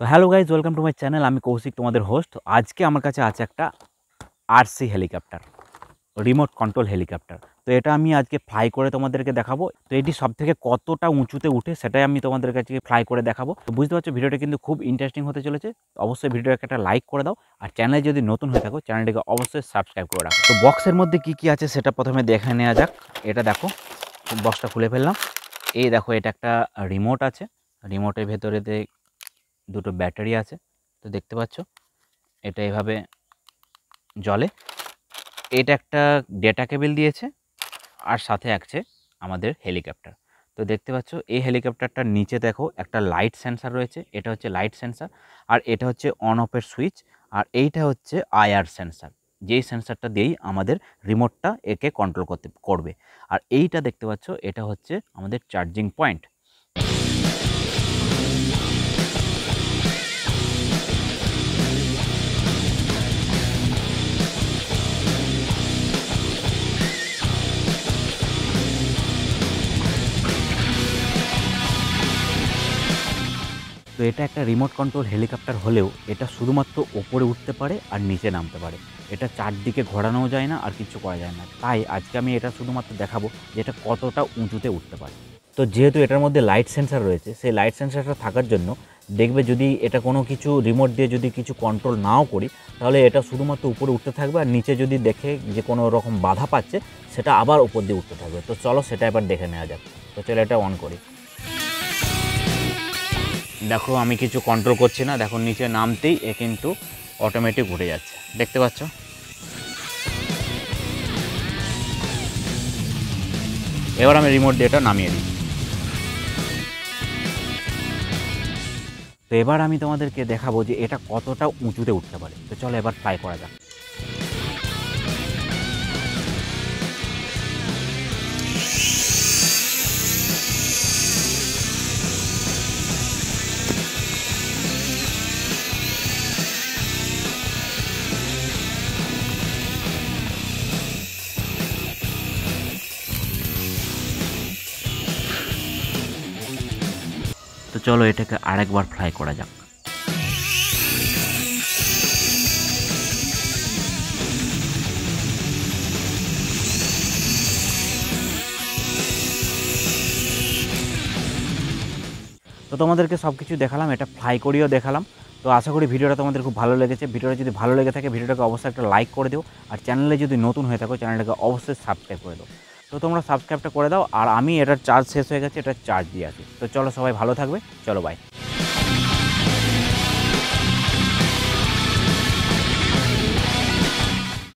তো hello guys, welcome to my channel. আমি কৌশিক, তোমাদের হোস্ট। আজকে আমার কাছে আছে একটা RC helicopter, remote control helicopter. তো এটা আমি আজকে ফ্লাই করে তোমাদেরকে দেখাবো। তো এটি সব থেকে কতটা উঁচুতে উঠে সেটাই আমি তোমাদের কাছে ফ্লাই করে দেখাবো। তো বুঝতে পারছো ভিডিওটা কিন্তু খুব ইন্টারেস্টিং হতে চলেছে। অবশ্যই ভিডিওটাকে একটা লাইক করে দাও, আর চ্যানেলে যদি নতুন হয়ে থাকো চ্যানেলটিকে অবশ্যই সাবস্ক্রাইব করে রাখো। তো বক্সের মধ্যে কি কি আছে সেটা প্রথমে দেখে নেওয়া যাক। এটা দেখো, বক্সটা খুলে ফেললাম। এই দেখো, এটা একটা রিমোট আছে। রিমোটের ভেতরেতে দুটো ব্যাটারি আছে। তো দেখতে পাচ্ছ এটা এভাবে জ্বলে। এটা একটা ডেটা কেবল দিয়েছে, আর সাথে আছে আমাদের হেলিকপ্টার। তো দেখতে পাচ্ছ এই হেলিকপ্টারটার নিচে দেখো একটা লাইট সেন্সার রয়েছে। এটা হচ্ছে লাইট সেন্সার, আর এটা হচ্ছে অন অফের সুইচ, আর এইটা হচ্ছে আইআর সেন্সার, যেই সেন্সারটা দিয়েই আমাদের রিমোটটা একে কন্ট্রোল করবে। আর এইটা দেখতে পাচ্ছ, এটা হচ্ছে আমাদের চার্জিং পয়েন্ট। তো এটা একটা রিমোট কন্ট্রোল হেলিকপ্টার হলেও এটা শুধুমাত্র ওপরে উঠতে পারে আর নিচে নামতে পারে। এটা চারদিকে ঘোরানোও যায় না, আর কিছু করা যায় না। তাই আজকে আমি এটা শুধুমাত্র দেখাবো যে এটা কতটা উঁচুতে উঠতে পারে। তো যেহেতু এটার মধ্যে লাইট সেন্সার রয়েছে, সেই লাইট সেন্সারটা থাকার জন্য দেখবে যদি এটা কোনো কিছু রিমোট দিয়ে যদি কিছু কন্ট্রোল নাও করি, তাহলে এটা শুধুমাত্র উপরে উঠতে থাকবে, আর নিচে যদি দেখে যে কোনো রকম বাধা পাচ্ছে সেটা আবার উপর দিয়ে উঠতে থাকবে। তো চলো সেটা এবার দেখে নেওয়া যাক। তো চলো এটা অন করি। দেখো আমি কিছু কন্ট্রোল করছি না, দেখো নিচে নামতেই এ কিন্তু অটোমেটিক উঠে যাচ্ছে, দেখতে পাচ্ছ। এবার আমি রিমোট দিয়ে এটা নামিয়ে দিই। তো এবার আমি তোমাদেরকে দেখাবো যে এটা কতটা উঁচুতে উঠতে পারে। তো চলো এবার ট্রাই করা যাক। তো চলো এটাকে আরেকবার ফ্লাই করা যাক। তো তোমাদেরকে সব কিছু দেখালাম, এটা ফ্লাই করিয়েও দেখালাম। তো আশা করি ভিডিওটা তোমাদের খুব ভালো লেগেছে। ভিডিওটা যদি ভালো লেগে থাকে ভিডিওটাকে অবশ্যই একটা লাইক করে দিও, আর চ্যানেলে যদি নতুন হয়ে থাকো চ্যানেলটাকে অবশ্যই সাবস্ক্রাইব করে দাও। তো তোমরা সাবস্ক্রাইবটা করে দাও, আর আমি এটার চার্জ শেষ হয়ে গেছে, এটার চার্জ দিয়ে আছি। তো চলো সবাই ভালো থাকবে, চলো বাই।